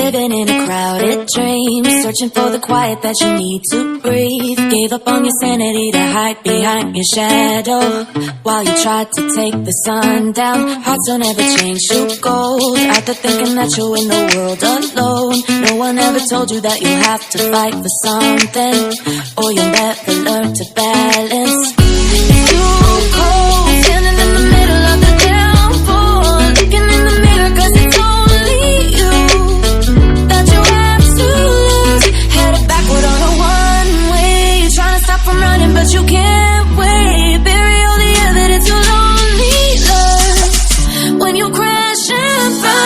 Living in a crowded dream, searching for the quiet that you need to breathe. Gave up on your sanity to hide behind your shadow, while you tried to take the sun down. Hearts don't ever change to gold, out there thinking that you're in the world alone. No one ever told you that you'll have to fight for something, or you'll never learn to balance. It's too cold, standing in the middle of the downpour, looking in the mirror 'cause it's only you that you have to lose. Headed backward on a one-way, trying to stop from running but you can't wait. Bury all the evidence you'll only learn when you crash and burn.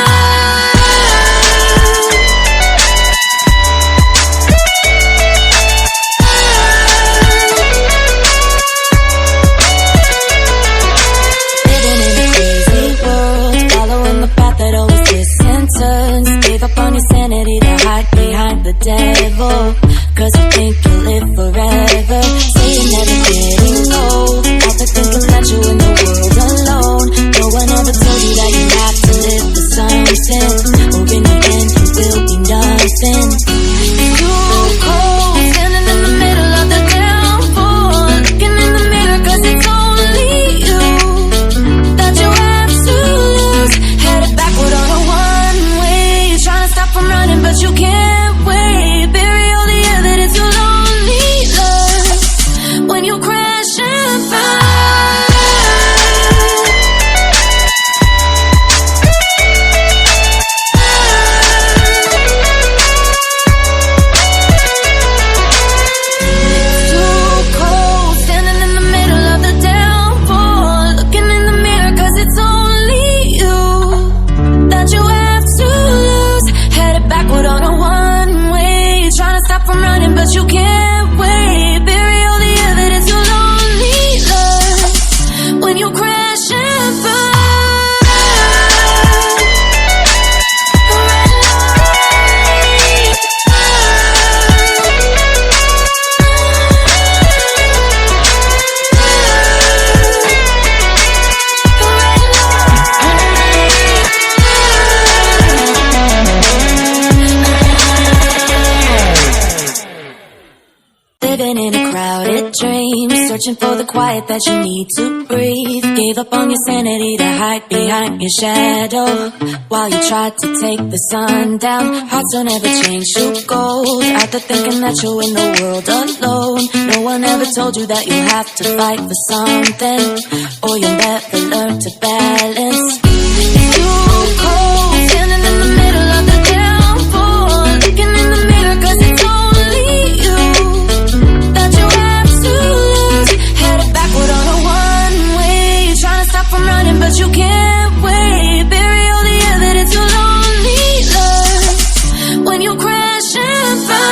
Gave up on your sanity to hide behind the devil, 'cause you think you'll live forever. Say you're never getting old, out there thinking that you're in the world alone. No one ever told you that you have to live for something, or in the end you will be nothing. It's too cold, standing in the middle of the downpour, looking in the mirror 'cause it's only you that you have to lose. Headed backward on a one-way, trying to stop from running but you can't wait. Bury all the evidence you'll only learn when you crash and burn. It's too cold, standing in the middle of the downpour, looking in the mirror 'cause it's only you that you have to lose. Headed backward on a one-way, trying to stop from running but you can't wait. Bury all the evidence you'll only learn when you crash and burn. Living in a crowded dream, searching for the quiet that you need to breathe. Gave up on your sanity to hide behind your shadow, while you tried to take the sun down. Hearts don't ever change to gold, out there thinking that you're in the world alone. No one ever told you that you'll have to fight for something, or you'll never learn to balance. It's too cold, standing in the middle of the downpour, looking in the mirror 'cause it's only you that you have to lose. Headed backward on a one-way, trying to stop from running but you can't wait. Bury all the evidence you'll only learn when you crash and burn.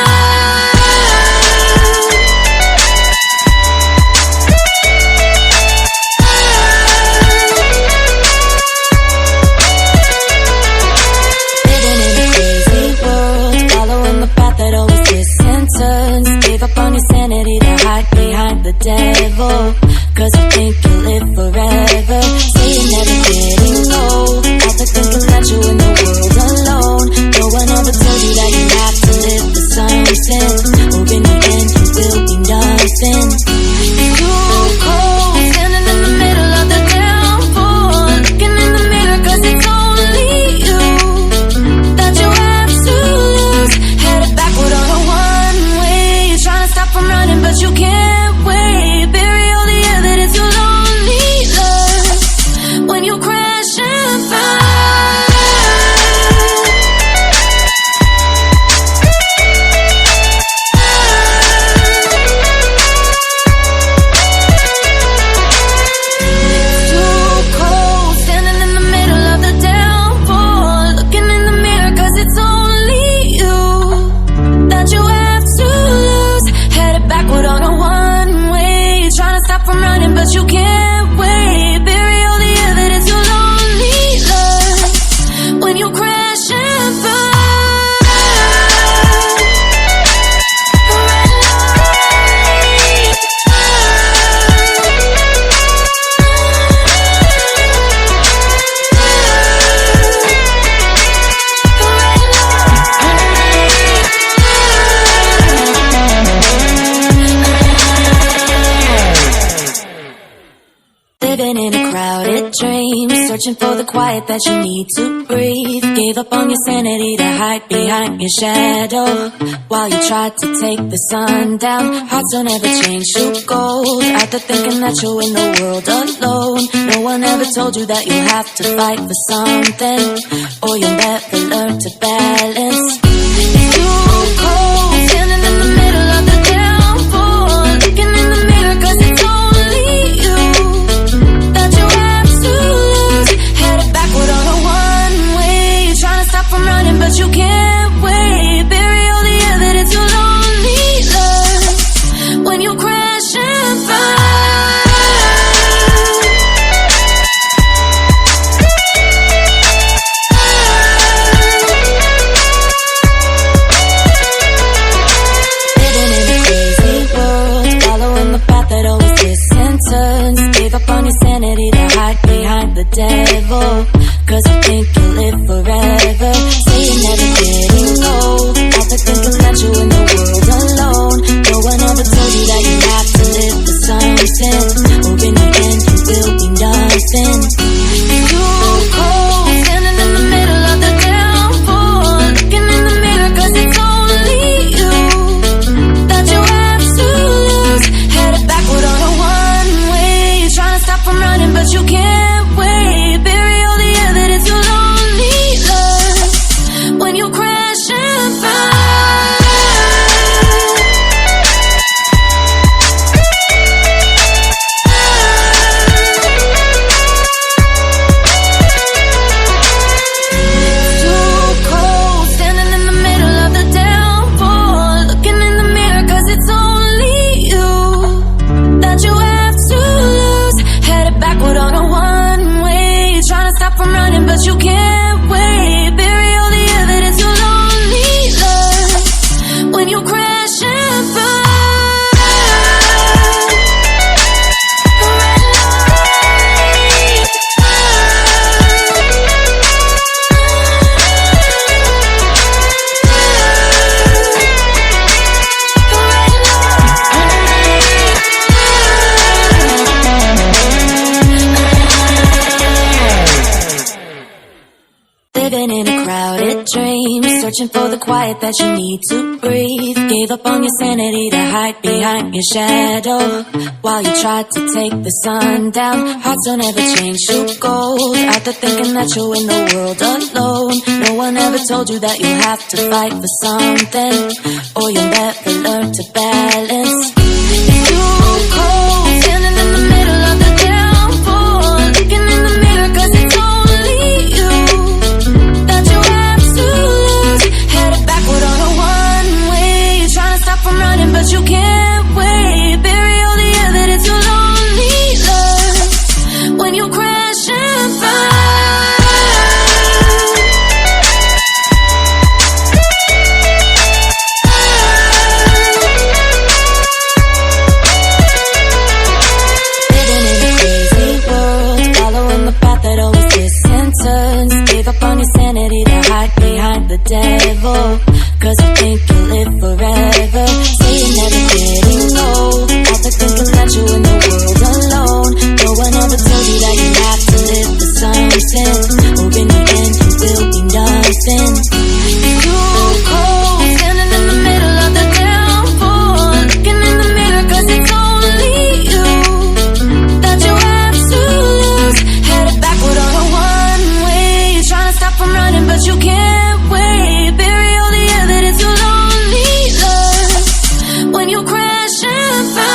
Living in a crazy world, following the path that always twists and turns. Gave up on your sanity to hide behind the devil, 'cause you think you'll live forever. Say you're never getting old, out there thinking that you're in the world alone. No one ever told you that you have to live for something, or in the end you will be nothing. It's too cold, standing in the middle of the downpour, looking in the mirror 'cause it's only you that you have to lose. Headed backward on a one-way, trying to stop from running but you can't wait. Bury all the evidence you'll only learn when you crash and burn. searching for the quiet that you need to breathe. Gave up on your sanity to hide behind your shadow while you tried to take the sun down. Hearts don't ever change to gold. Out there thinking that you're in the world alone. No one ever told you that you have to fight for something, or you'll never learn to balance. It's too cold, standing in the middle of the downpour, looking in the mirror 'cause it's only you that you have to lose. Headed backward on a one-way, you're trying to stop from running but you can't wait. Bury all the evidence you'll only learn when you crash and burn. Gave up on your sanity to hide behind the devil, 'cause you think you'll live forever. Say you're never getting old. Out there thinking that you're in the world alone. No one ever told you that you have to live for something, or in the end you will be nothing. It's too cold, standing in the middle of the downpour, looking in the mirror 'cause it's only you that you have to lose. Headed backward on a one-way, trying to stop from running but you can't wait. Bury all the evidence you'll only learn when you crash and burn. It's too cold, standing in the middle of the downpour, looking in the mirror 'cause it's only you that you have to lose. Headed backward on a one-way, trying to stop from running but you can't wait. Bury all the evidence you'll only learn when you crash and burn. Living in a crowded dream, searching for the quiet that you need to breathe. Gave up on your sanity to hide behind your shadow while you tried to take the sun down. Hearts don't ever change to gold. Out there thinking that you're in the world alone. No one ever told you that you have to fight for something, or you'll never learn to balance. It's too cold, standing in the middle of the downpour, looking in the mirror 'cause it's only you that you have to lose. Headed backward on a one-way, you're trying to stop from running but you can't wait. Bury all the evidence you'll only learn when you crash and burn. Living in a crazy world, following the path that always twists and turns. Gave up on your sanity to hide behind the devil, 'cause you think you'll live forever. Say you're never getting old. Out there thinking that you're in the world alone. No one ever told you that you have to live for something, or in the end you will be nothing. It's too cold, standing in the middle of the downpour, looking in the mirror 'cause it's only you that you have to lose. Headed backward on a one-way, you're trying to stop from running but you can't wait. Bury all the evidence you'll only learn when you crash and burn.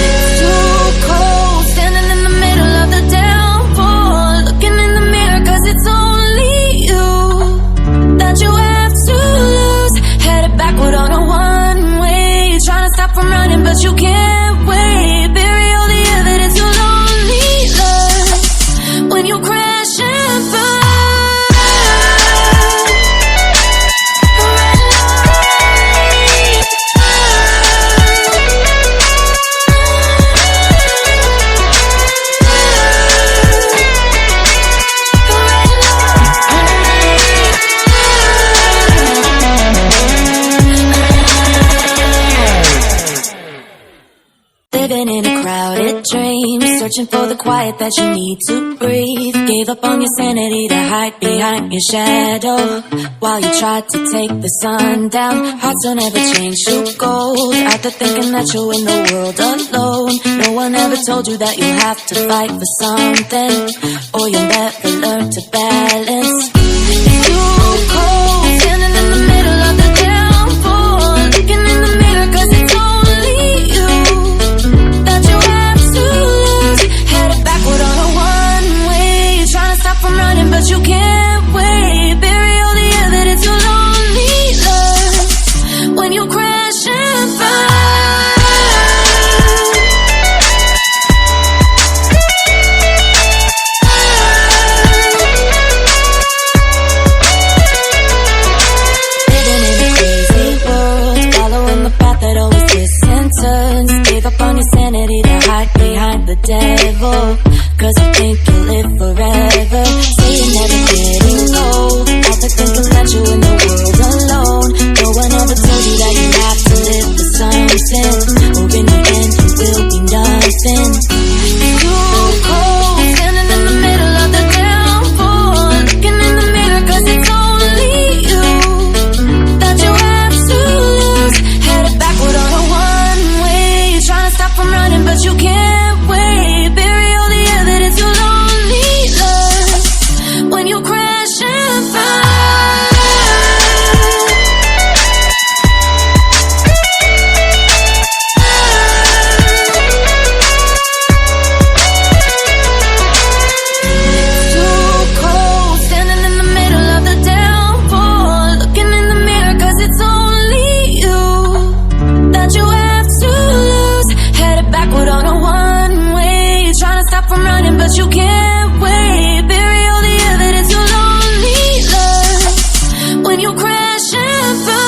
It's too cold, standing in the middle of the downpour, looking in the mirror 'cause it's only you that you have to lose. Headed backward on a one-way, you're trying to stop from running but you can't wait. Bury all the evidence you'll only learn when you crash and burn. crowded dream, searching for the quiet that you need to breathe. Gave up on your sanity to hide behind your shadow, while you tried to take the sun down. Hearts don't ever change to gold, out there thinking that you're in the world alone. No one ever told you that you'll have to fight for something, or you'll never learn to balance. It's too cold, standing in the middle of the downpour, looking in the mirror 'cause it's only you that you have to lose. Headed backward on a one-way, you're trying to stop from running but you can't wait. Bury all the evidence you'll only learn when you crash and burn. Gave up on your sanity to hide behind the devil, 'cause you think you'll live forever. Say you're never getting old, out there thinking that you're in the world alone. No one ever told you that you have to live for something, or in the end you will be nothing. It's too cold, standing in the middle of the downpour, looking in the mirror 'cause it's only you that you have to lose. Headed backward on a one-way, trying to stop from running but you can't wait. Bury all the evidence you'll only learn when you crash and burn. It's too cold, standing in the middle of the downpour, looking in the mirror 'cause it's only you that you have to lose. Headed backward on a one-way, you're trying to stop from running but you can't wait. Bury all the evidence you'll only learn when you crash and burn.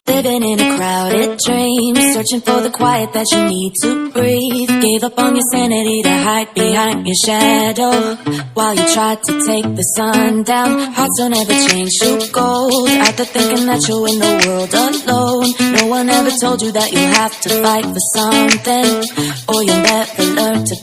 Living in a crowded dream, searching for the quiet that you need to breathe. Gave up on your sanity to hide behind your shadow, while you tried to take the sun down. Hearts don't ever change to gold, out there thinking that you're in the world alone. No one ever told you that you have to fight for something, or you'll never learn to